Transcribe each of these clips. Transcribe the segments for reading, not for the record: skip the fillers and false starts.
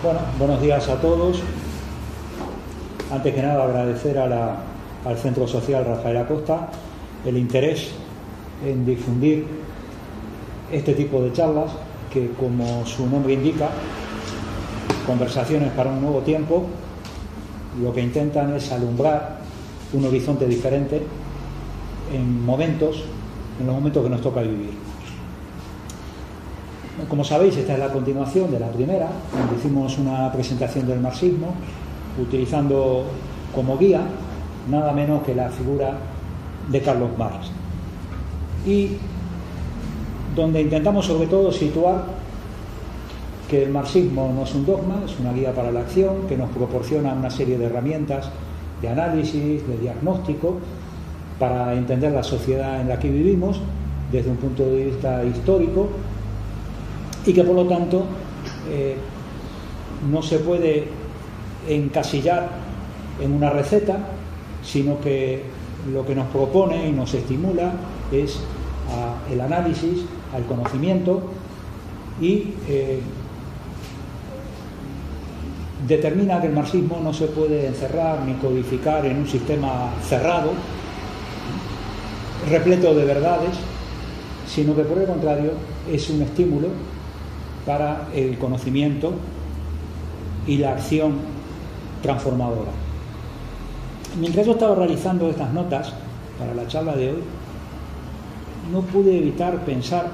Bueno, buenos días a todos. Antes que nada agradecer al Centro Social Rafael Acosta el interés en difundir este tipo de charlas que, como su nombre indica, conversaciones para un nuevo tiempo, lo que intentan es alumbrar un horizonte diferente en los momentos que nos toca vivir. Como sabéis, esta es la continuación de la primera, donde hicimos una presentación del marxismo, utilizando como guía nada menos que la figura de Carlos Marx, y donde intentamos sobre todo situar que el marxismo no es un dogma, es una guía para la acción que nos proporciona una serie de herramientas de análisis, de diagnóstico, para entender la sociedad en la que vivimos desde un punto de vista histórico, y que por lo tanto no se puede encasillar en una receta, sino que lo que nos propone y nos estimula es el análisis, al conocimiento, y determina que el marxismo no se puede encerrar ni codificar en un sistema cerrado, repleto de verdades, sino que por el contrario es un estímulo para el conocimiento y la acción transformadora. Mientras yo estaba realizando estas notas para la charla de hoy, no pude evitar pensar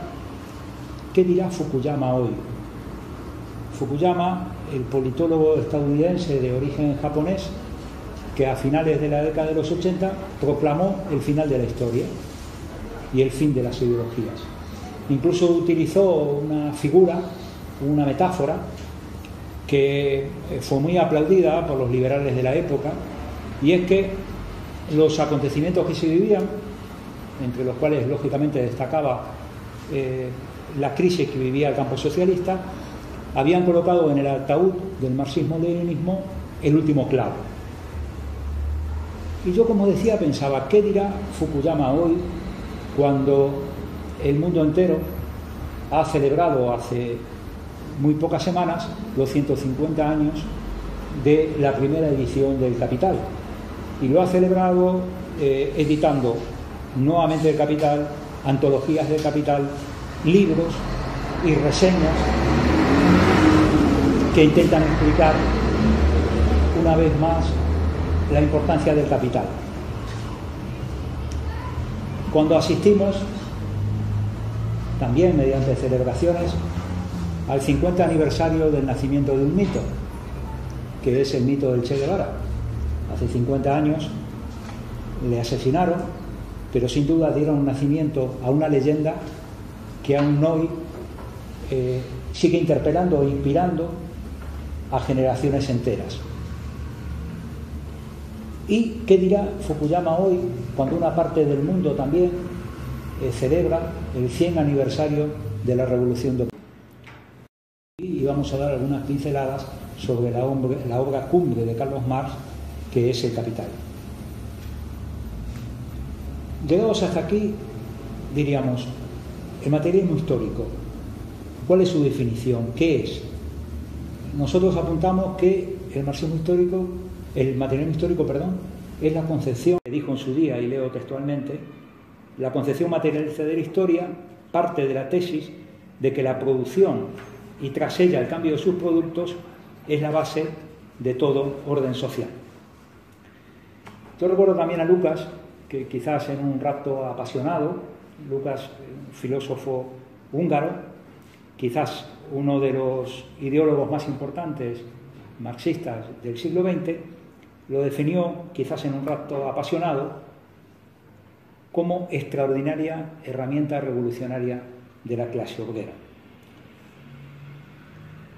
qué dirá Fukuyama hoy. Fukuyama, el politólogo estadounidense de origen japonés, que a finales de la década de los 80 proclamó el final de la historia y el fin de las ideologías. Incluso utilizó una figura, una metáfora, que fue muy aplaudida por los liberales de la época, y es que los acontecimientos que se vivían, entre los cuales lógicamente destacaba la crisis que vivía el campo socialista, habían colocado en el ataúd del marxismo-leninismo el último clavo. Y yo, como decía, pensaba, ¿qué dirá Fukuyama hoy cuando el mundo entero ha celebrado hace muy pocas semanas los 150 años de la primera edición del Capital? Y lo ha celebrado editando nuevamente el Capital, antologías del Capital, libros y reseñas que intentan explicar una vez más la importancia del capital. Cuando asistimos, también mediante celebraciones, al 50 aniversario del nacimiento de un mito, que es el mito del Che Guevara. Hace 50 años le asesinaron, pero sin duda dieron nacimiento a una leyenda que aún hoy sigue interpelando e inspirando a generaciones enteras. ¿Y qué dirá Fukuyama hoy cuando una parte del mundo también celebra el 100 aniversario de la Revolución de Octubre? Y vamos a dar algunas pinceladas sobre la obra cumbre de Carlos Marx, que es El Capital. Llegados hasta aquí, diríamos, el materialismo histórico, ¿cuál es su definición? ¿Qué es? Nosotros apuntamos que el materialismo histórico, es la concepción, que dijo en su día, y leo textualmente, la concepción materialista de la historia parte de la tesis de que la producción y tras ella el cambio de sus productos es la base de todo orden social. Yo recuerdo también a Lucas, que quizás en un rapto apasionado, Lucas, un filósofo húngaro, quizás uno de los ideólogos más importantes marxistas del siglo XX, lo definió, quizás en un rapto apasionado, como extraordinaria herramienta revolucionaria de la clase obrera.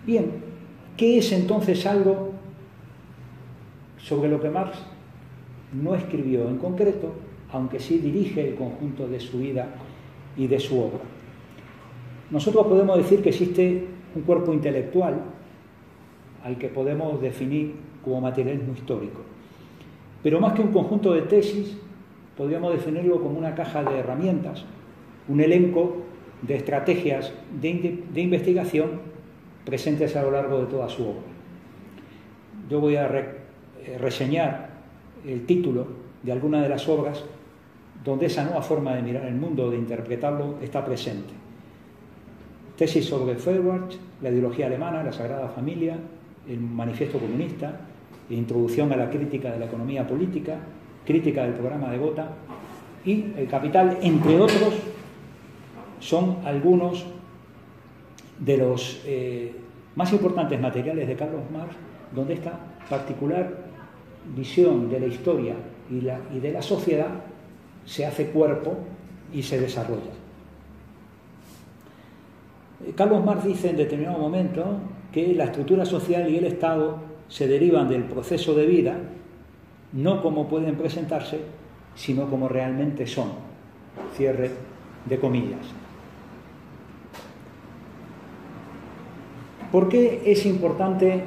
Bien, ¿qué es entonces algo sobre lo que Marx no escribió en concreto, aunque sí dirige el conjunto de su vida y de su obra? Nosotros podemos decir que existe un cuerpo intelectual al que podemos definir como materialismo histórico, pero más que un conjunto de tesis, podríamos definirlo como una caja de herramientas, un elenco de estrategias de investigación presentes a lo largo de toda su obra. yo voy a reseñar el título de alguna de las obras donde esa nueva forma de mirar el mundo, de interpretarlo, está presente. Tesis sobre Feuerbach, la ideología alemana, la Sagrada Familia, el Manifiesto Comunista, Introducción a la crítica de la economía política, crítica del programa de Gotha y El Capital, entre otros, son algunos de los más importantes materiales de Carlos Marx, donde esta particular visión de la historia y de la sociedad se hace cuerpo y se desarrolla. Carlos Marx dice en determinado momento que la estructura social y el Estado se derivan del proceso de vida, no como pueden presentarse, sino como realmente son. Cierre de comillas. ¿Por qué es importante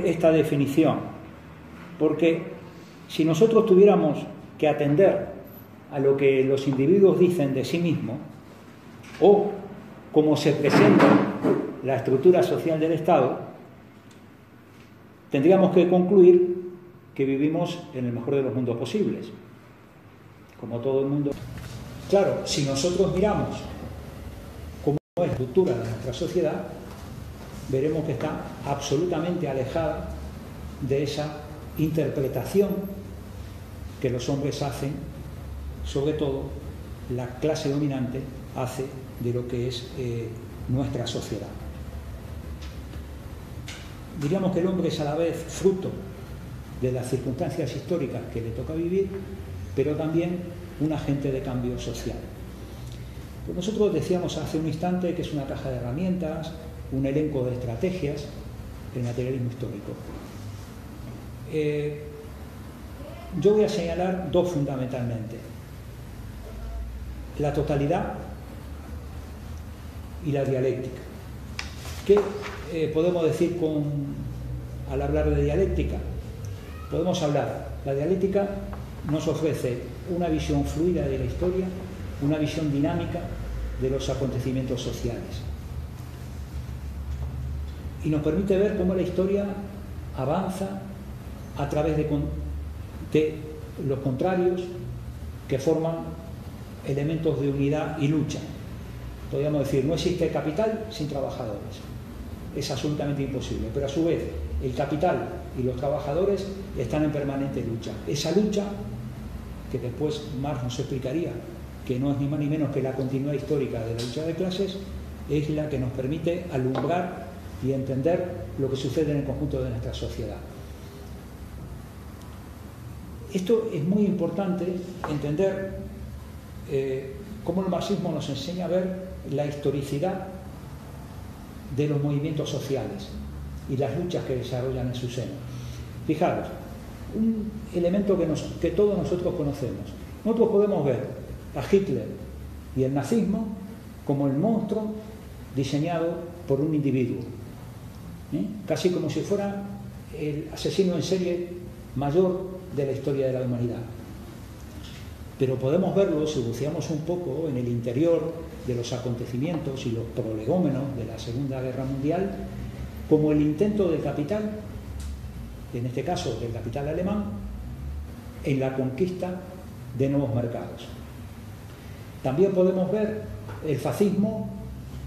esta definición? Porque si nosotros tuviéramos que atender a lo que los individuos dicen de sí mismos o cómo se presenta la estructura social del Estado, tendríamos que concluir que vivimos en el mejor de los mundos posibles, como todo el mundo. Claro, si nosotros miramos cómo es la estructura de nuestra sociedad, veremos que está absolutamente alejada de esa interpretación que los hombres hacen, sobre todo la clase dominante hace de lo que es nuestra sociedad. Diríamos que el hombre es a la vez fruto de las circunstancias históricas que le toca vivir, pero también un agente de cambio social. Pues nosotros decíamos hace un instante que es una caja de herramientas, un elenco de estrategias, el materialismo histórico. Yo voy a señalar dos fundamentalmente: la totalidad y la dialéctica. ¿Qué podemos decir al hablar de dialéctica? Podemos hablar, la dialéctica nos ofrece una visión fluida de la historia, una visión dinámica de los acontecimientos sociales. Y nos permite ver cómo la historia avanza a través de los contrarios que forman elementos de unidad y lucha. Podríamos decir, no existe capital sin trabajadores. Es absolutamente imposible, pero a su vez el capital y los trabajadores están en permanente lucha. Esa lucha, que después Marx nos explicaría que no es ni más ni menos que la continuidad histórica de la lucha de clases, es la que nos permite alumbrar y entender lo que sucede en el conjunto de nuestra sociedad. Esto es muy importante entender cómo el marxismo nos enseña a ver la historicidad de los movimientos sociales y las luchas que desarrollan en su seno. Fijaros, un elemento que todos nosotros conocemos. Nosotros podemos ver a Hitler y el nazismo como el monstruo diseñado por un individuo, casi como si fuera el asesino en serie mayor de la historia de la humanidad. Pero podemos verlo, si buceamos un poco en el interior de los acontecimientos y los prolegómenos de la Segunda Guerra Mundial, como el intento del capital, en este caso del capital alemán, en la conquista de nuevos mercados. También podemos ver el fascismo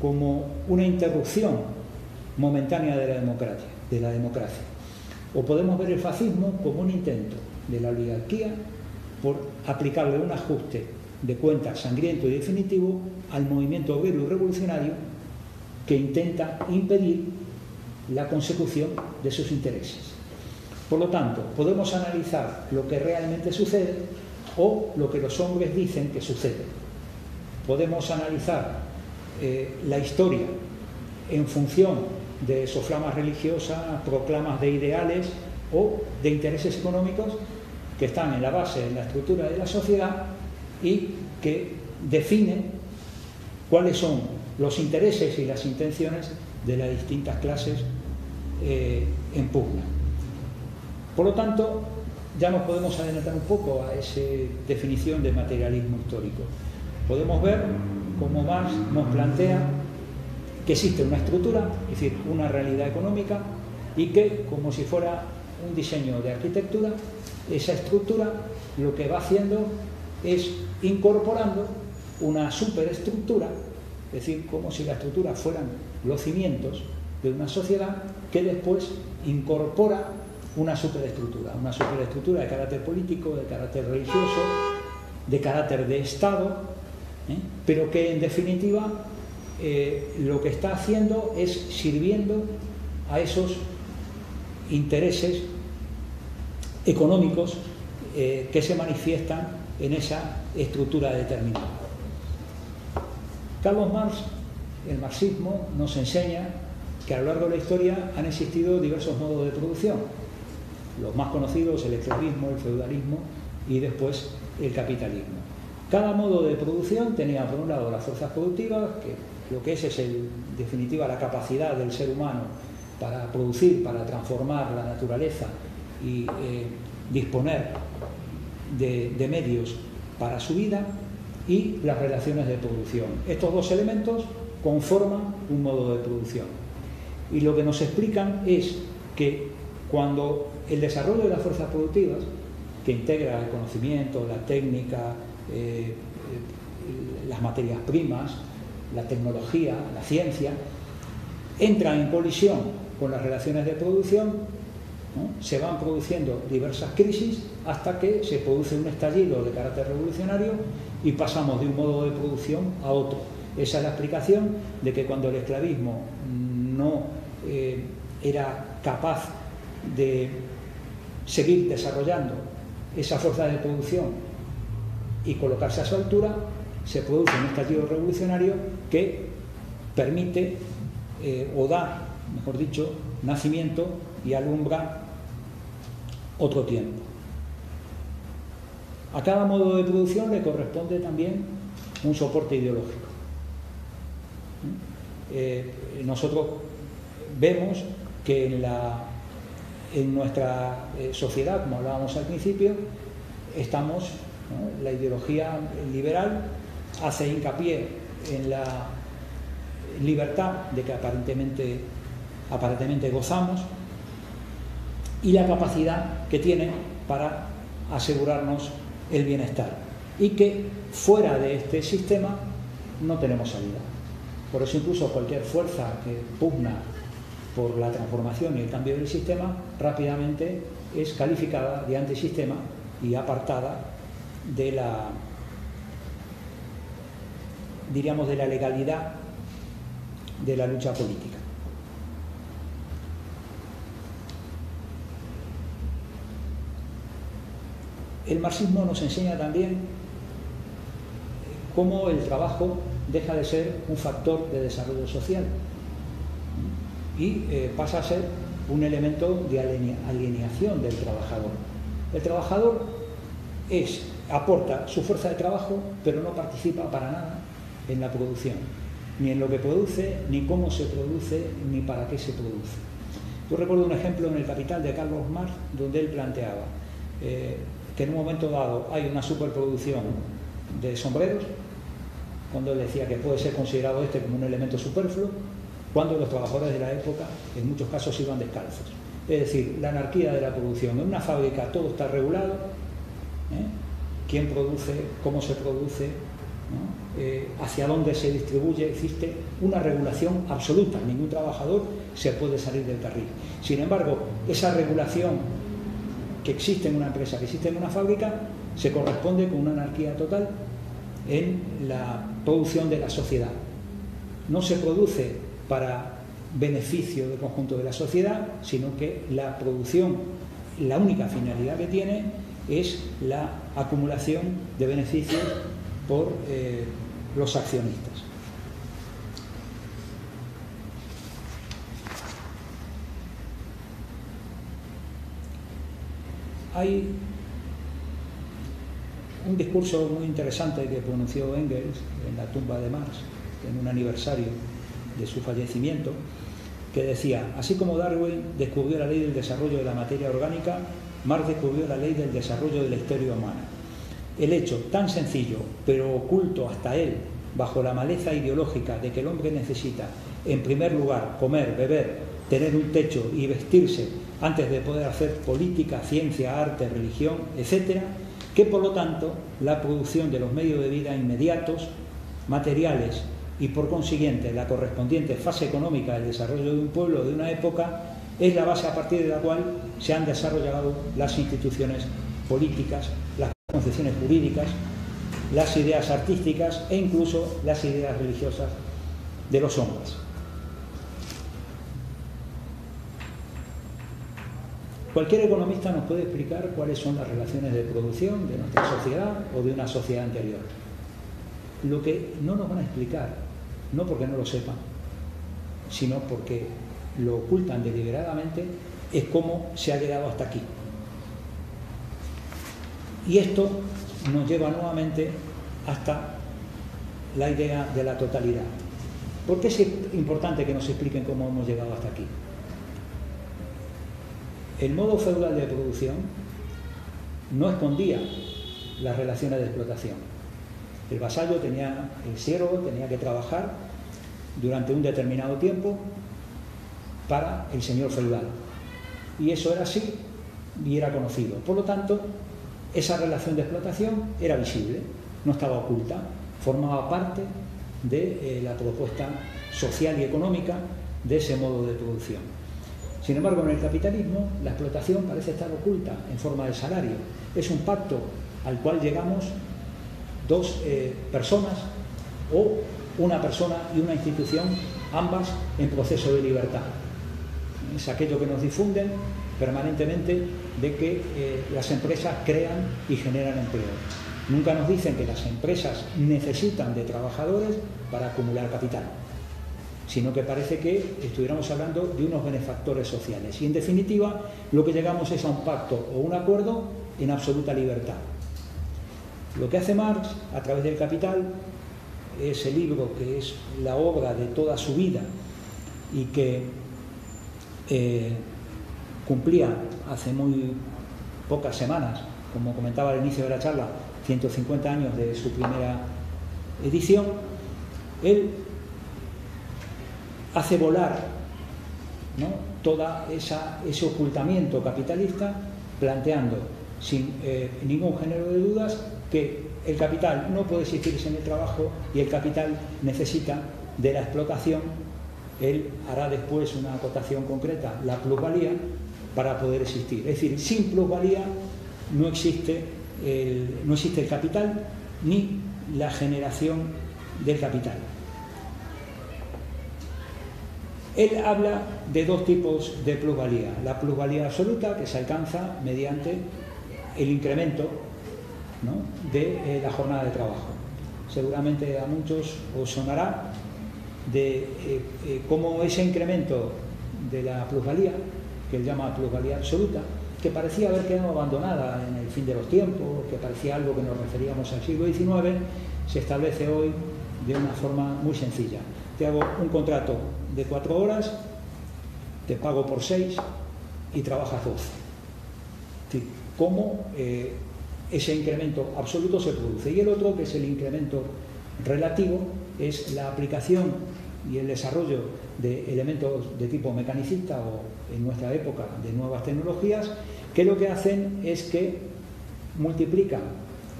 como una interrupción momentánea de la democracia. O podemos ver el fascismo como un intento de la oligarquía por aplicarle un ajuste de cuentas sangriento y definitivo al movimiento obrero y revolucionario que intenta impedir la consecución de sus intereses. Por lo tanto, podemos analizar lo que realmente sucede o lo que los hombres dicen que sucede. Podemos analizar la historia en función de soflamas religiosas, proclamas de ideales o de intereses económicos que están en la base de la estructura de la sociedad y que definen cuáles son los intereses y las intenciones de las distintas clases en pugna. Por lo tanto, ya nos podemos adelantar un poco a esa definición de materialismo histórico. Podemos ver cómo Marx nos plantea que existe una estructura, es decir, una realidad económica, y que, como si fuera un diseño de arquitectura, esa estructura lo que va haciendo es incorporando una superestructura, es decir, como si la estructura fueran los cimientos de una sociedad que después incorpora una superestructura de carácter político, de carácter religioso, de carácter de Estado, pero que en definitiva lo que está haciendo es sirviendo a esos intereses económicos que se manifiestan en esa estructura determinada. Carlos Marx, el marxismo, nos enseña que a lo largo de la historia han existido diversos modos de producción. Los más conocidos, el esclavismo, el feudalismo y después el capitalismo. Cada modo de producción tenía por un lado las fuerzas productivas, que lo que es en definitiva la capacidad del ser humano para producir, para transformar la naturaleza y disponer de medios para su vida, y las relaciones de producción. Estos dos elementos conforman un modo de producción. Y lo que nos explican es que cuando el desarrollo de las fuerzas productivas, que integra el conocimiento, la técnica, las materias primas, la tecnología, la ciencia, entra en colisión con las relaciones de producción, ¿no? Se van produciendo diversas crisis hasta que se produce un estallido de carácter revolucionario y pasamos de un modo de producción a otro. Esa es la explicación de que cuando el esclavismo no era capaz de seguir desarrollando esa fuerza de producción y colocarse a su altura, se produce un estallido revolucionario que permite o da, mejor dicho, nacimiento y alumbra otro tiempo. A cada modo de producción le corresponde también un soporte ideológico. Nosotros vemos que en nuestra sociedad, como hablábamos al principio, estamos, ¿no? La ideología liberal hace hincapié en la libertad de que aparentemente gozamos y la capacidad que tiene para asegurarnos el bienestar, y que fuera de este sistema no tenemos salida. Por eso incluso cualquier fuerza que pugna por la transformación y el cambio del sistema rápidamente es calificada de antisistema y apartada de la, diríamos, de la legalidad de la lucha política. El marxismo nos enseña también cómo el trabajo deja de ser un factor de desarrollo social y pasa a ser un elemento de alienación del trabajador. El trabajador aporta su fuerza de trabajo, pero no participa para nada en la producción, ni en lo que produce, ni cómo se produce, ni para qué se produce. Yo recuerdo un ejemplo en El Capital de Carlos Marx, donde él planteaba que en un momento dado hay una superproducción de sombreros, cuando él decía que puede ser considerado como un elemento superfluo, cuando los trabajadores de la época en muchos casos iban descalzos. Es decir, la anarquía de la producción. En una fábrica todo está regulado, quién produce, cómo se produce, ¿no? Hacia dónde se distribuye. Existe una regulación absoluta, ningún trabajador se puede salir del carril. Sin embargo, esa regulación que existe en una empresa, que existe en una fábrica, se corresponde con una anarquía total en la producción de la sociedad. No se produce para beneficio del conjunto de la sociedad, sino que la producción, la única finalidad que tiene es la acumulación de beneficios por los accionistas. Hay un discurso muy interesante que pronunció Engels en la tumba de Marx, en un aniversario de su fallecimiento, que decía: así como Darwin descubrió la ley del desarrollo de la materia orgánica, Marx descubrió la ley del desarrollo de la historia humana. El hecho tan sencillo, pero oculto hasta él, bajo la maleza ideológica de que el hombre necesita, en primer lugar, comer, beber, tener un techo y vestirse antes de poder hacer política, ciencia, arte, religión, etcétera, que por lo tanto la producción de los medios de vida inmediatos, materiales y por consiguiente la correspondiente fase económica del desarrollo de un pueblo, de una época, es la base a partir de la cual se han desarrollado las instituciones políticas, las concepciones jurídicas, las ideas artísticas e incluso las ideas religiosas de los hombres. Cualquier economista nos puede explicar cuáles son las relaciones de producción de nuestra sociedad o de una sociedad anterior. Lo que no nos van a explicar, no porque no lo sepan, sino porque lo ocultan deliberadamente, es cómo se ha llegado hasta aquí. Y esto nos lleva nuevamente hasta la idea de la totalidad. ¿Por qué es importante que nos expliquen cómo hemos llegado hasta aquí? El modo feudal de producción no escondía las relaciones de explotación. El vasallo el siervo tenía que trabajar durante un determinado tiempo para el señor feudal. Y eso era así y era conocido. Por lo tanto, esa relación de explotación era visible, no estaba oculta, formaba parte de la propuesta social y económica de ese modo de producción. Sin embargo, en el capitalismo la explotación parece estar oculta en forma de salario. Es un pacto al cual llegamos dos personas o una persona y una institución, ambas en proceso de libertad. Es aquello que nos difunden permanentemente de que las empresas crean y generan empleo. Nunca nos dicen que las empresas necesitan de trabajadores para acumular capital, sino que parece que estuviéramos hablando de unos benefactores sociales. Y en definitiva, lo que llegamos es a un pacto o un acuerdo en absoluta libertad. Lo que hace Marx a través del Capital, ese libro que es la obra de toda su vida y que cumplía hace muy pocas semanas, como comentaba al inicio de la charla, 150 años de su primera edición, él hace volar, ¿no?, todo ese ocultamiento capitalista, planteando sin ningún género de dudas que el capital no puede existir sin el trabajo y el capital necesita de la explotación. Él hará después una acotación concreta, la plusvalía, para poder existir. Es decir, sin plusvalía no existe el capital ni la generación del capital. Él habla de dos tipos de plusvalía. La plusvalía absoluta, que se alcanza mediante el incremento, ¿no?, de la jornada de trabajo. Seguramente a muchos os sonará de cómo ese incremento de la plusvalía, que él llama plusvalía absoluta, que parecía haber quedado abandonada en el fin de los tiempos, que parecía algo que nos referíamos al siglo XIX, se establece hoy de una forma muy sencilla. Te hago un contrato de 4 horas, te pago por 6 y trabajas 12. Es decir, cómo ese incremento absoluto se produce. Y el otro, que es el incremento relativo, es la aplicación y el desarrollo de elementos de tipo mecanicista o, en nuestra época, de nuevas tecnologías, que lo que hacen es que multiplican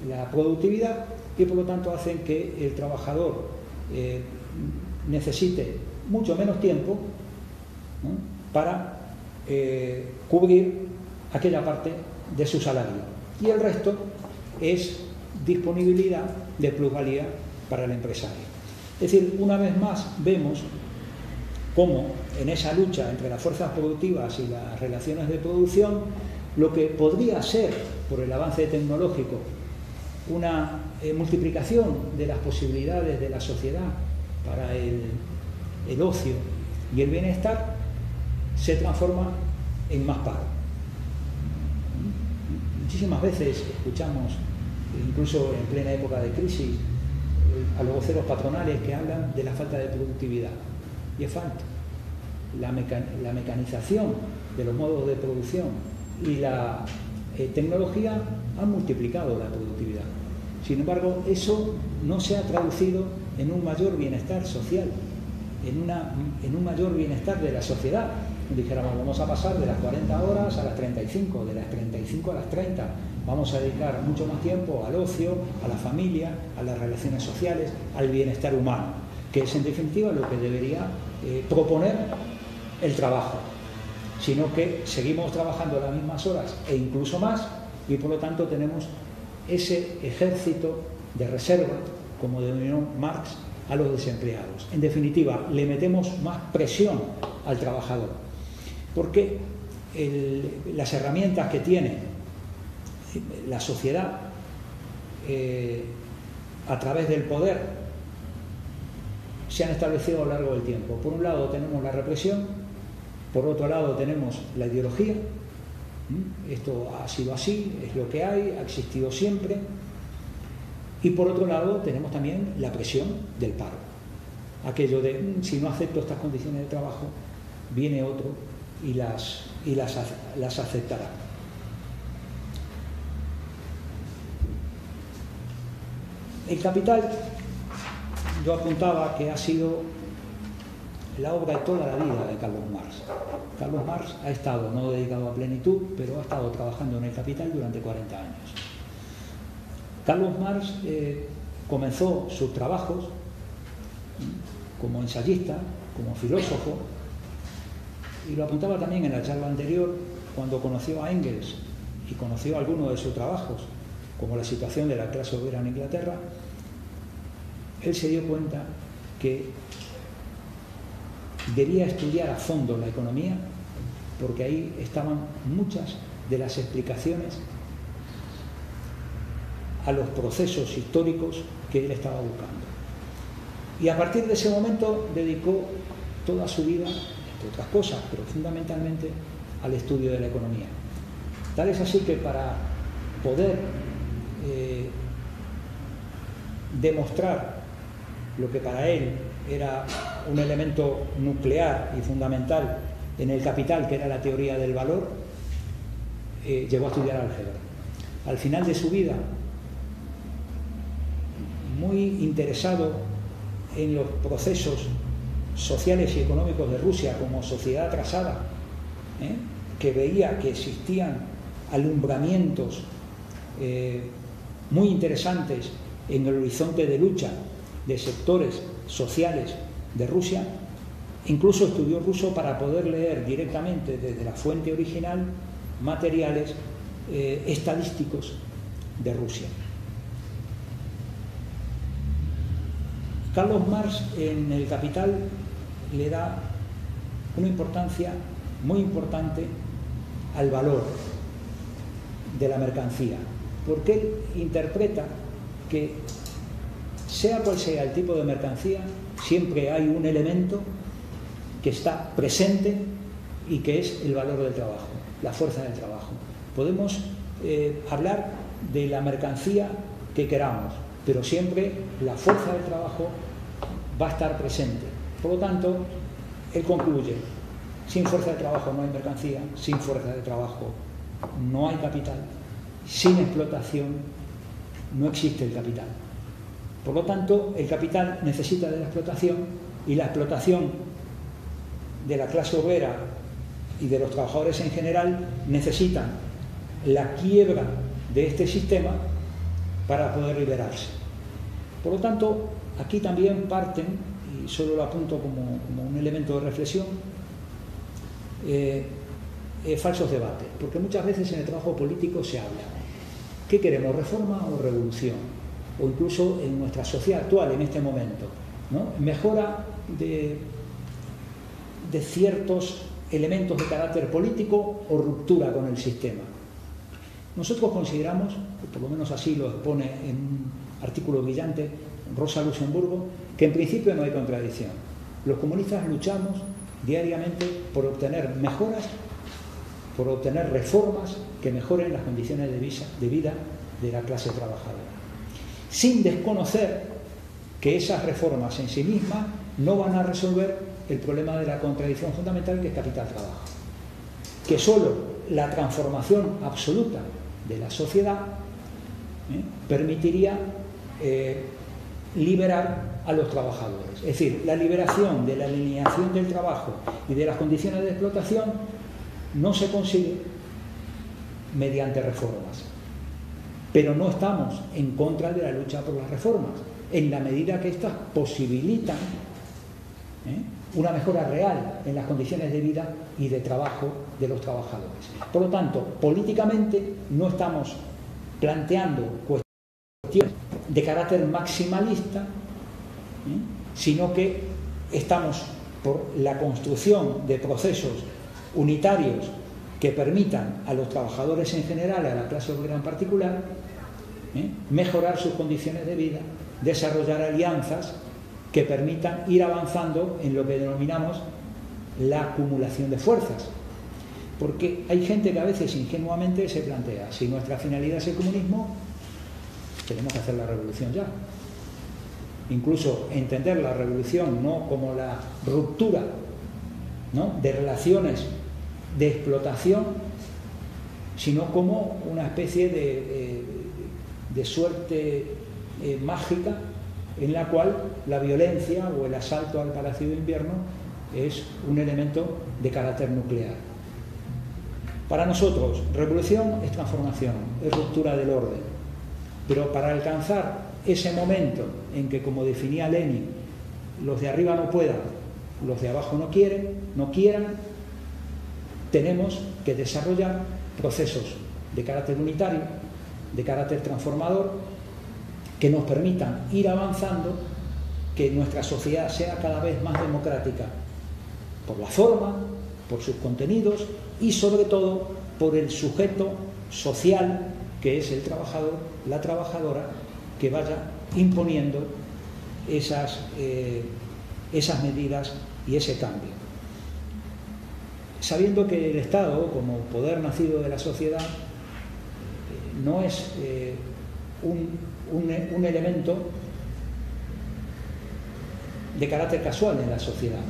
la productividad y por lo tanto hacen que el trabajador necesite mucho menos tiempo, ¿no?, para cubrir aquella parte de su salario, y el resto es disponibilidad de plusvalía para el empresario. Es decir, una vez más vemos cómo en esa lucha entre las fuerzas productivas y las relaciones de producción, lo que podría ser, por el avance tecnológico, una multiplicación de las posibilidades de la sociedad para el ocio y el bienestar, se transforma en más paro. Muchísimas veces escuchamos, incluso en plena época de crisis, a los voceros patronales que hablan de la falta de productividad. Y es falta. La mecanización de los modos de producción y la tecnología han multiplicado la productividad. Sin embargo, eso no se ha traducido en un mayor bienestar social, en un mayor bienestar de la sociedad. dijéramos, vamos a pasar de las 40 horas a las 35, de las 35 a las 30, vamos a dedicar mucho más tiempo al ocio, a la familia, a las relaciones sociales, al bienestar humano, que es en definitiva lo que debería proponer el trabajo, sino que seguimos trabajando las mismas horas e incluso más, y por lo tanto tenemos ese ejército de reserva, como denominó Marx, a los desempleados. En definitiva, le metemos más presión al trabajador, porque las herramientas que tiene la sociedad a través del poder se han establecido a lo largo del tiempo. Por un lado tenemos la represión, por otro lado tenemos la ideología. Esto ha sido así, es lo que hay, ha existido siempre. Y por otro lado tenemos también la presión del paro, aquello de si no acepto estas condiciones de trabajo, viene otro y las aceptará. El Capital, yo apuntaba que ha sido la obra de toda la vida de Carlos Marx. Carlos Marx ha estado, no dedicado a plenitud, pero ha estado trabajando en el Capital durante 40 años. Carlos Marx comenzó sus trabajos como ensayista, como filósofo, y lo apuntaba también en la charla anterior, cuando conoció a Engels y conoció algunos de sus trabajos, como la situación de la clase obrera en Inglaterra, él se dio cuenta que debía estudiar a fondo la economía, porque ahí estaban muchas de las explicaciones a los procesos históricos que él estaba buscando. Y a partir de ese momento dedicó toda su vida, entre otras cosas, pero fundamentalmente al estudio de la economía. Tal es así que para poder demostrar lo que para él era un elemento nuclear y fundamental en el Capital, que era la teoría del valor, llegó a estudiar álgebra. Al final de su vida, muy interesado en los procesos sociales y económicos de Rusia como sociedad atrasada, que veía que existían alumbramientos muy interesantes en el horizonte de lucha de sectores sociales de Rusia. Incluso estudió ruso para poder leer directamente desde la fuente original materiales estadísticos de Rusia. Carlos Marx en el Capital le da una importancia muy importante al valor de la mercancía, porque él interpreta que sea cual sea el tipo de mercancía, siempre hay un elemento que está presente y que es el valor del trabajo, la fuerza del trabajo. Podemos hablar de la mercancía que queramos, pero siempre la fuerza del trabajo va a estar presente. Por lo tanto, él concluye: sin fuerza de trabajo no hay mercancía, sin fuerza de trabajo no hay capital, sin explotación no existe el capital. Por lo tanto, el capital necesita de la explotación, y la explotación de la clase obrera y de los trabajadores en general necesitan la quiebra de este sistema para poder liberarse. Por lo tanto, aquí también parten, y solo lo apunto como un elemento de reflexión, falsos debates, porque muchas veces en el trabajo político se habla: ¿qué queremos, reforma o revolución? O incluso en nuestra sociedad actual, en este momento, ¿no? Mejora de ciertos elementos de carácter político o ruptura con el sistema. Nosotros consideramos, por lo menos así lo expone en un artículo brillante Rosa Luxemburgo, que en principio no hay contradicción. Los comunistas luchamos diariamente por obtener mejoras, por obtener reformas que mejoren las condiciones de vida de la clase trabajadora, sin desconocer que esas reformas en sí mismas no van a resolver el problema de la contradicción fundamental, que es capital-trabajo, que solo la transformación absoluta de la sociedad permitiría liberar a los trabajadores. Es decir, la liberación de la alineación del trabajo y de las condiciones de explotación no se consigue mediante reformas. Pero no estamos en contra de la lucha por las reformas, en la medida que éstas posibilitan una mejora real en las condiciones de vida y de trabajo de los trabajadores. Por lo tanto, políticamente no estamos planteando cuestiones de carácter maximalista, sino que estamos por la construcción de procesos unitarios que permitan a los trabajadores en general, a la clase obrera en particular, mejorar sus condiciones de vida, desarrollar alianzas que permitan ir avanzando en lo que denominamos la acumulación de fuerzas. Porque hay gente que a veces ingenuamente se plantea, si nuestra finalidad es el comunismo, tenemos que hacer la revolución ya. Incluso entender la revolución no como la ruptura, ¿no?, de relaciones de explotación, sino como una especie de suerte mágica en la cual la violencia o el asalto al Palacio de Invierno es un elemento de carácter nuclear. Para nosotros, revolución es transformación, es ruptura del orden. Pero para alcanzar ese momento en que, como definía Lenin, los de arriba no puedan, los de abajo no quieran, tenemos que desarrollar procesos de carácter unitario, de carácter transformador, que nos permitan ir avanzando, que nuestra sociedad sea cada vez más democrática por la forma, por sus contenidos y sobre todo por el sujeto social que es el trabajador, la trabajadora, que vaya imponiendo esas medidas y ese cambio. Sabiendo que el Estado, como poder nacido de la sociedad, no es un elemento de carácter casual en la sociedad,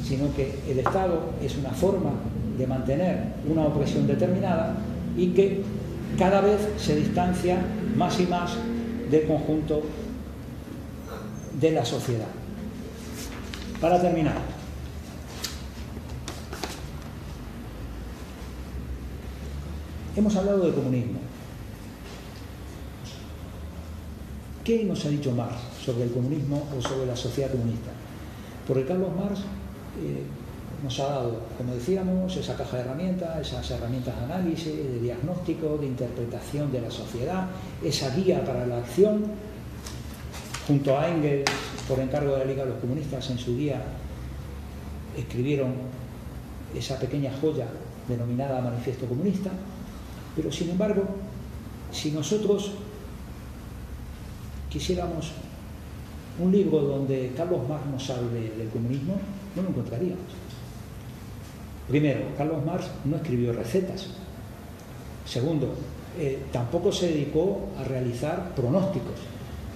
sino que el Estado es una forma de mantener una opresión determinada y que cada vez se distancia más y más del conjunto de la sociedad. Para terminar, hemos hablado de comunismo. ¿Qué nos ha dicho Marx sobre el comunismo o sobre la sociedad comunista? Porque Carlos Marx nos ha dado, como decíamos, esa caja de herramientas, esas herramientas de análisis, de diagnóstico, de interpretación de la sociedad, esa guía para la acción. Junto a Engels, por encargo de la Liga de los Comunistas, en su día escribieron esa pequeña joya denominada Manifiesto Comunista. Pero, sin embargo, si nosotros quisiéramos un libro donde Carlos Marx nos hable del comunismo, no lo encontraríamos. Primero, Carlos Marx no escribió recetas. Segundo, tampoco se dedicó a realizar pronósticos.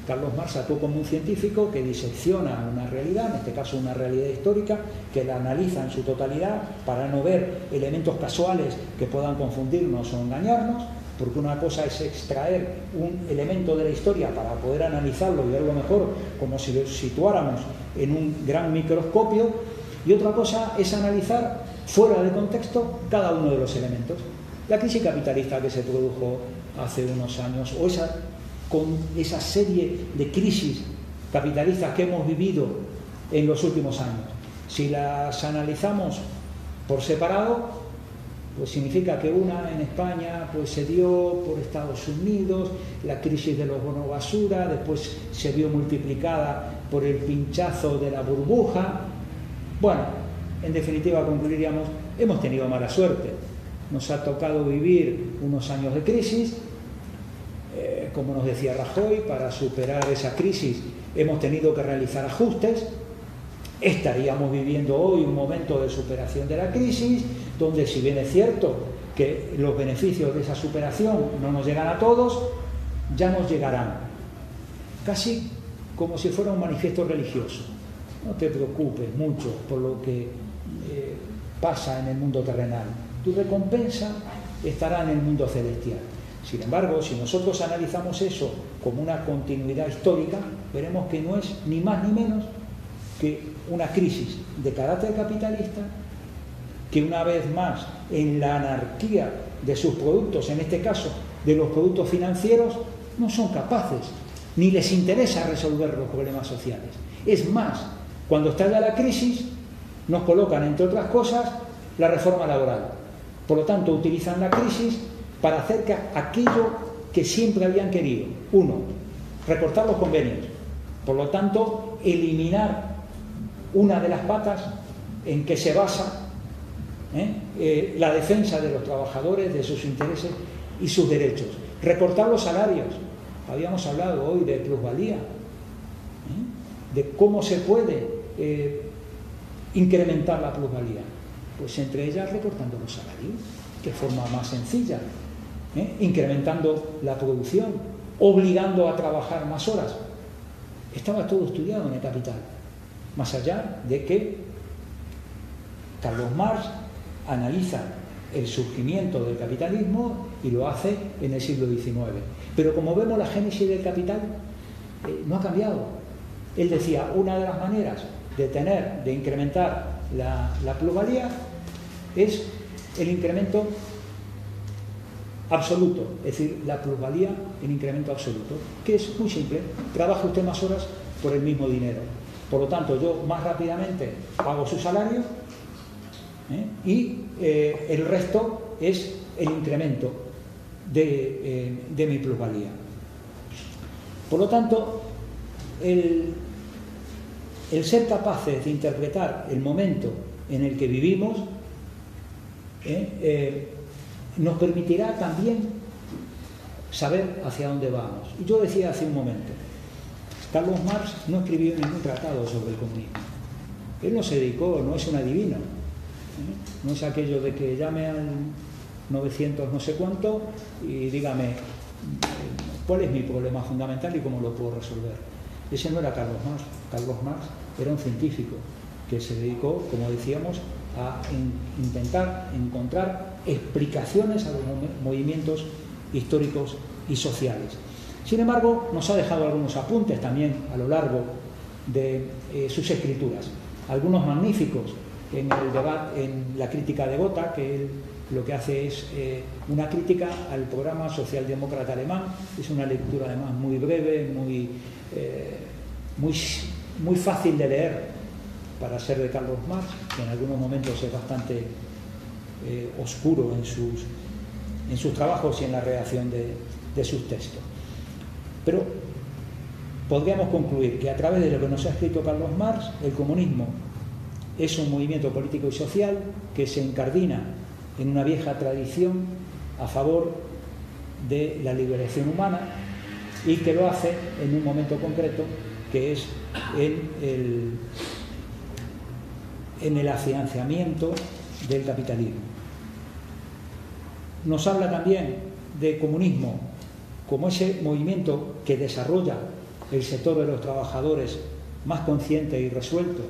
Carlos Marx actuó como un científico que disecciona una realidad, en este caso una realidad histórica, que la analiza en su totalidad para no ver elementos casuales que puedan confundirnos o engañarnos, porque una cosa es extraer un elemento de la historia para poder analizarlo y verlo mejor, como si lo situáramos en un gran microscopio, y otra cosa es analizar fuera de contexto cada uno de los elementos. La crisis capitalista que se produjo hace unos años, o con esa serie de crisis capitalistas que hemos vivido en los últimos años, si las analizamos por separado, pues significa que una en España pues se dio por Estados Unidos, la crisis de los bonos basura, después se vio multiplicada por el pinchazo de la burbuja. Bueno, en definitiva concluiríamos, hemos tenido mala suerte, nos ha tocado vivir unos años de crisis, como nos decía Rajoy, para superar esa crisis hemos tenido que realizar ajustes. Estaríamos viviendo hoy un momento de superación de la crisis, donde, si bien es cierto que los beneficios de esa superación no nos llegan a todos, ya nos llegarán. Casi como si fuera un manifiesto religioso. No te preocupes mucho por lo que pasa en el mundo terrenal. Tu recompensa estará en el mundo celestial. Sin embargo, si nosotros analizamos eso como una continuidad histórica, veremos que no es ni más ni menos que una crisis de carácter capitalista que, una vez más, en la anarquía de sus productos, en este caso de los productos financieros, no son capaces ni les interesa resolver los problemas sociales. Es más, cuando estalla la crisis, nos colocan, entre otras cosas, la reforma laboral. Por lo tanto, utilizan la crisis para hacer aquello que siempre habían querido. Uno, recortar los convenios. Por lo tanto, eliminar una de las patas en que se basa la defensa de los trabajadores, de sus intereses y sus derechos. Recortar los salarios. Habíamos hablado hoy de plusvalía, de cómo se puede incrementar la plusvalía. Pues entre ellas recortando los salarios, que forma más sencilla, incrementando la producción, obligando a trabajar más horas. Estaba todo estudiado en el Capital, más allá de que Carlos Marx analiza el surgimiento del capitalismo y lo hace en el siglo XIX. Pero como vemos, la génesis del capital no ha cambiado. Él decía, una de las maneras de incrementar la plusvalía es el incremento absoluto, es decir, la plusvalía en incremento absoluto, que es muy simple: trabaja usted más horas por el mismo dinero. Por lo tanto, yo más rápidamente pago su salario y el resto es el incremento de mi plusvalía. Por lo tanto, el ser capaces de interpretar el momento en el que vivimos nos permitirá también saber hacia dónde vamos. Y yo decía hace un momento, Carlos Marx no escribió ningún tratado sobre el comunismo. Él no se dedicó, no es un adivino, no es aquello de que llame al 900 no sé cuánto y dígame cuál es mi problema fundamental y cómo lo puedo resolver. Ese no era Carlos Marx. Carlos Marx era un científico que se dedicó, como decíamos, a intentar encontrar explicaciones a los movimientos históricos y sociales. Sin embargo, nos ha dejado algunos apuntes también a lo largo de sus escrituras, algunos magníficos en el debate, en la crítica de Gotha, que él lo que hace es una crítica al programa socialdemócrata alemán. Es una lectura además muy breve, muy fácil de leer para ser de Carlos Marx, que en algunos momentos es bastante oscuro en sus trabajos y en la redacción de sus textos. Pero podríamos concluir que a través de lo que nos ha escrito Carlos Marx, el comunismo es un movimiento político y social que se incardina en una vieja tradición a favor de la liberación humana y que lo hace en un momento concreto, que es en el afianzamiento del capitalismo. Nos habla también de comunismo como ese movimiento que desarrolla el sector de los trabajadores más consciente y resuelto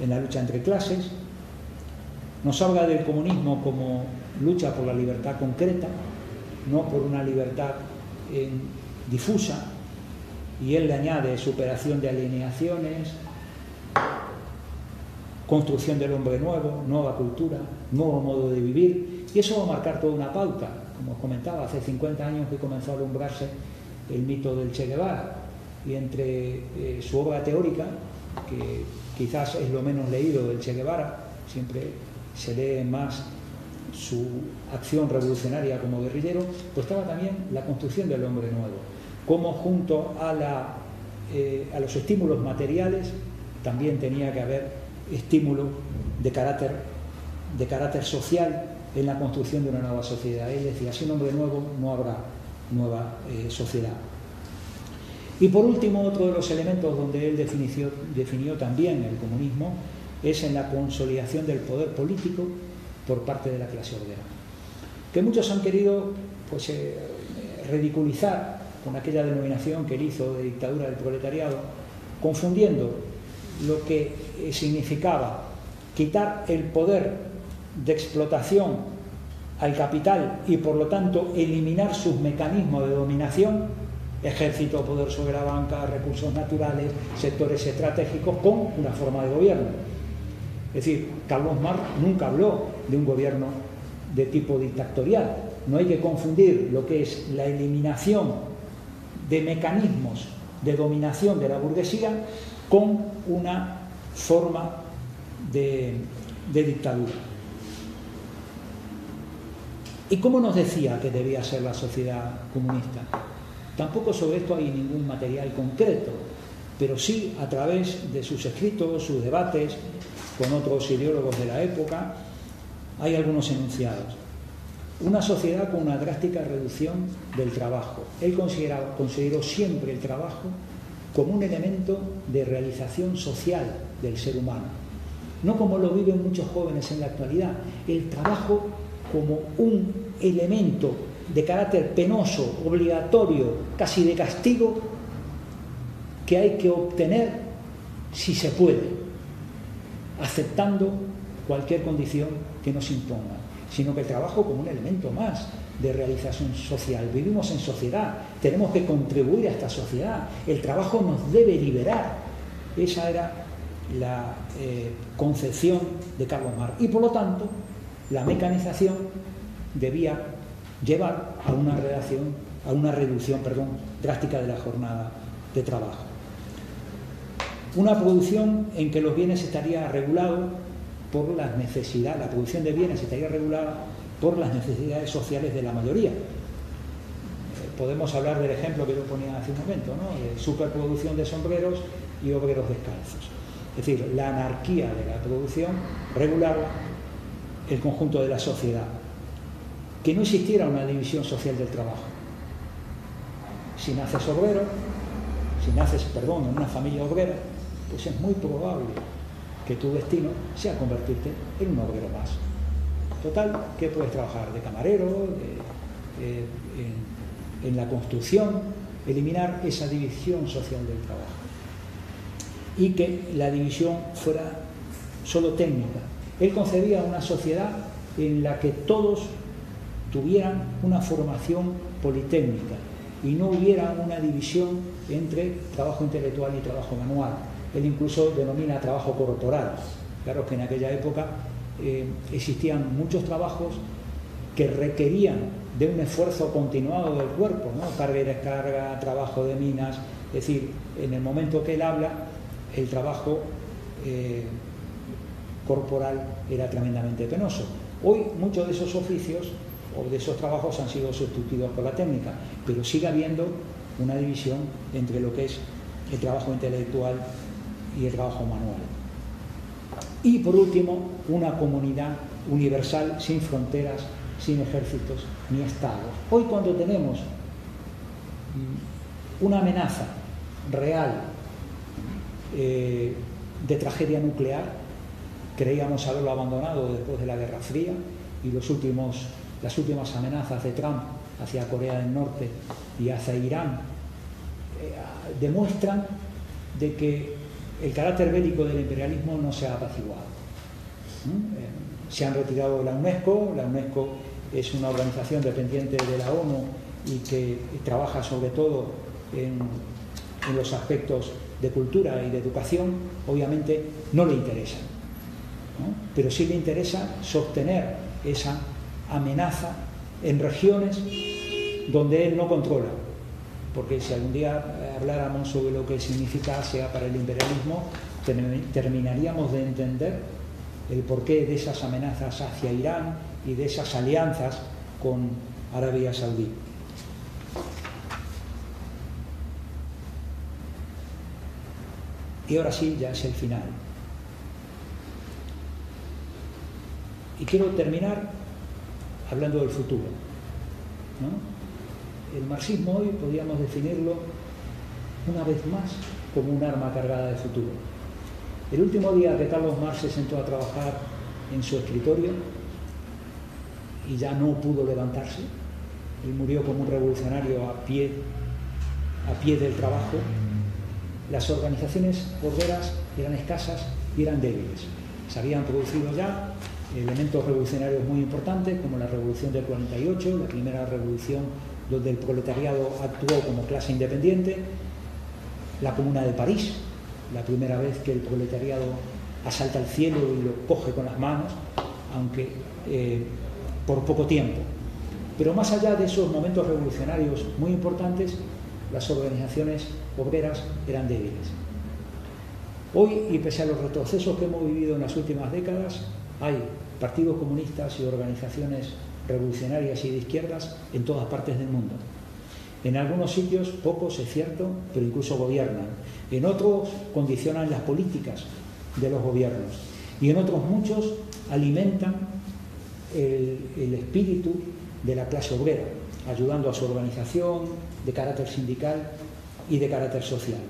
en la lucha entre clases. Nos habla del comunismo como lucha por la libertad concreta, no por una libertad difusa, y él le añade superación de alienaciones, construcción del hombre nuevo, nueva cultura, nuevo modo de vivir, y eso va a marcar toda una pauta. Como os comentaba, hace 50 años que comenzó a alumbrarse el mito del Che Guevara, y entre su obra teórica, que quizás es lo menos leído del Che Guevara, siempre se lee más su acción revolucionaria como guerrillero, pues estaba también la construcción del hombre nuevo, como junto a los estímulos materiales también tenía que haber estímulo de carácter social en la construcción de una nueva sociedad. Él decía, sin hombre nuevo no habrá nueva sociedad. Y por último, otro de los elementos donde él definió también el comunismo es en la consolidación del poder político por parte de la clase obrera, que muchos han querido pues, ridiculizar con aquella denominación que él hizo de dictadura del proletariado, confundiendo lo que significaba quitar el poder de explotación al capital y por lo tanto eliminar sus mecanismos de dominación, ejército, poder sobre la banca, recursos naturales, sectores estratégicos, con una forma de gobierno. Es decir, Carlos Marx nunca habló de un gobierno de tipo dictatorial. No hay que confundir lo que es la eliminación de mecanismos de dominación de la burguesía con una forma de dictadura. ¿Y cómo nos decía que debía ser la sociedad comunista? Tampoco sobre esto hay ningún material concreto, pero sí a través de sus escritos, sus debates con otros ideólogos de la época, hay algunos enunciados. Una sociedad con una drástica reducción del trabajo. Él consideró siempre el trabajo como un elemento de realización social del ser humano, no como lo viven muchos jóvenes en la actualidad, el trabajo como un elemento de carácter penoso, obligatorio, casi de castigo, que hay que obtener si se puede, aceptando cualquier condición que nos imponga, sino que el trabajo como un elemento más de realización social. Vivimos en sociedad, tenemos que contribuir a esta sociedad, el trabajo nos debe liberar. Esa era la concepción de Carlos Marx, y por lo tanto la mecanización debía llevar a una reducción drástica de la jornada de trabajo. Una producción en que los bienes estaría regulado por las necesidades, la producción de bienes estaría regulada por las necesidades sociales de la mayoría. Podemos hablar del ejemplo que yo ponía hace un momento, ¿no?, de superproducción de sombreros y obreros descalzos. Es decir, la anarquía de la producción regulaba el conjunto de la sociedad. Que no existiera una división social del trabajo. Si naces obrero, en una familia obrera, pues es muy probable que tu destino sea convertirte en un obrero más. Total, que puedes trabajar de camarero, en la construcción, eliminar esa división social del trabajo. Y que la división fuera solo técnica. Él concebía una sociedad en la que todos tuvieran una formación politécnica y no hubiera una división entre trabajo intelectual y trabajo manual. Él incluso denomina trabajo corporal. Claro que en aquella época existían muchos trabajos que requerían de un esfuerzo continuado del cuerpo, ¿no? Carga y descarga, trabajo de minas. Es decir, en el momento que él habla, el trabajo corporal era tremendamente penoso. Hoy muchos de esos oficios o de esos trabajos han sido sustituidos por la técnica, pero sigue habiendo una división entre lo que es el trabajo intelectual y el trabajo manual. Y por último, una comunidad universal, sin fronteras, sin ejércitos ni estados. Hoy, cuando tenemos una amenaza real de tragedia nuclear, creíamos haberlo abandonado después de la Guerra Fría, y las últimas amenazas de Trump hacia Corea del Norte y hacia Irán demuestran de que el carácter bélico del imperialismo no se ha apaciguado. Se han retirado de la UNESCO. La UNESCO es una organización dependiente de la ONU y que trabaja sobre todo en los aspectos de cultura y de educación. Obviamente no le interesa, ¿no? Pero sí le interesa sostener esa amenaza en regiones donde él no controla, porque si algún día habláramos sobre lo que significa Asia para el imperialismo, terminaríamos de entender el porqué de esas amenazas hacia Irán y de esas alianzas con Arabia Saudí. Y ahora sí, ya es el final. Y quiero terminar hablando del futuro, ¿no? El marxismo hoy podríamos definirlo una vez más como un arma cargada de futuro. El último día que Carlos Marx se sentó a trabajar en su escritorio y ya no pudo levantarse, él murió como un revolucionario a pie del trabajo. Las organizaciones obreras eran escasas y eran débiles. Se habían producido ya elementos revolucionarios muy importantes, como la Revolución del 48, la primera revolución donde el proletariado actuó como clase independiente, la Comuna de París, la primera vez que el proletariado asalta el cielo y lo coge con las manos, aunque por poco tiempo. Pero más allá de esos momentos revolucionarios muy importantes, las organizaciones obreras eran débiles. Hoy, y pese a los retrocesos que hemos vivido en las últimas décadas, hay partidos comunistas y organizaciones revolucionarias y de izquierdas en todas partes del mundo. En algunos sitios, pocos es cierto, pero incluso gobiernan. En otros condicionan las políticas de los gobiernos. Y en otros muchos alimentan el espíritu de la clase obrera, ayudando a su organización de carácter sindical y de carácter social.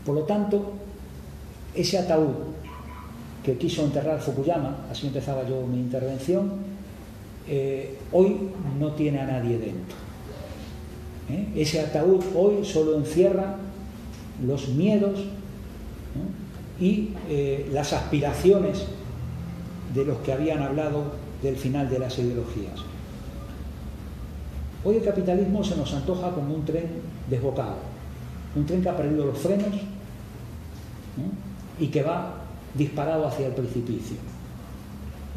Por lo tanto, ese ataúd que quiso enterrar Fukuyama, así empezaba yo mi intervención, hoy no tiene a nadie dentro. Ese ataúd hoy solo encierra los miedos y las aspiraciones de los que habían hablado del final de las ideologías. Hoy el capitalismo se nos antoja como un tren desbocado, un tren que ha perdido los frenos y que va disparado hacia el precipicio.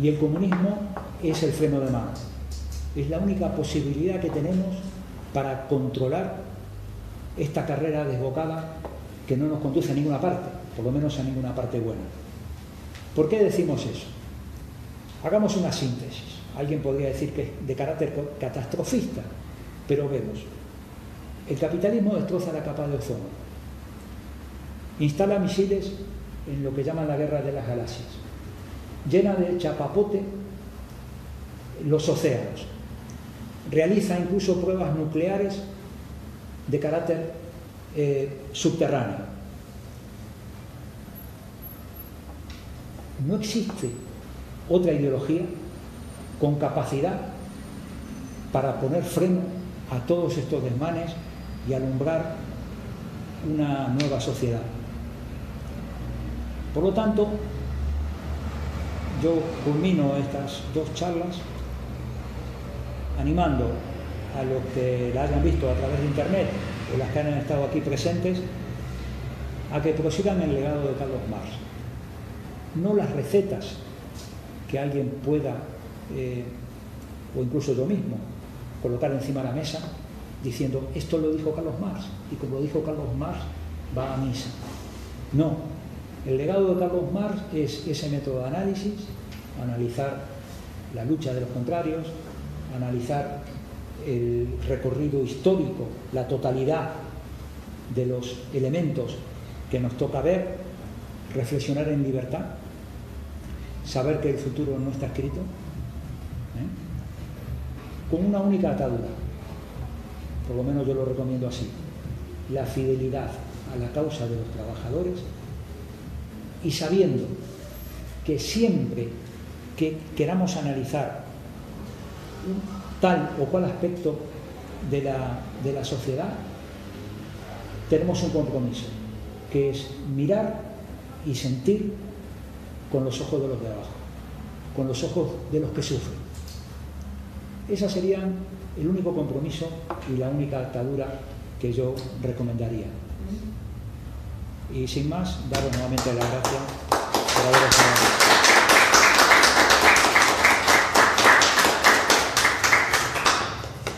Y el comunismo es el freno de mano. Es la única posibilidad que tenemos para controlar esta carrera desbocada que no nos conduce a ninguna parte, por lo menos a ninguna parte buena. ¿Por qué decimos eso? Hagamos una síntesis. Alguien podría decir que es de carácter catastrofista, pero vemos. El capitalismo destroza la capa de ozono, instala misiles en lo que llaman la guerra de las galaxias, llena de chapapote los océanos, realiza incluso pruebas nucleares de carácter subterráneo. No existe otra ideología con capacidad para poner freno a todos estos desmanes y alumbrar una nueva sociedad. Por lo tanto, yo culmino estas dos charlas animando a los que la hayan visto a través de internet o las que han estado aquí presentes a que prosigan el legado de Carlos Marx. No las recetas que alguien pueda, o incluso yo mismo, colocar encima de la mesa diciendo esto lo dijo Carlos Marx y como lo dijo Carlos Marx va a misa. No, el legado de Carlos Marx es ese método de análisis, analizar la lucha de los contrarios, analizar el recorrido histórico, la totalidad de los elementos que nos toca ver, reflexionar en libertad, saber que el futuro no está escrito, con una única atadura, por lo menos yo lo recomiendo así: la fidelidad a la causa de los trabajadores, y sabiendo que siempre que queramos analizar tal o cual aspecto de la sociedad, tenemos un compromiso, que es mirar y sentir con los ojos de los de abajo, con los ojos de los que sufren. Esas serían el único compromiso y la única atadura que yo recomendaría. Y sin más, daros nuevamente las gracias por haber estado aquí.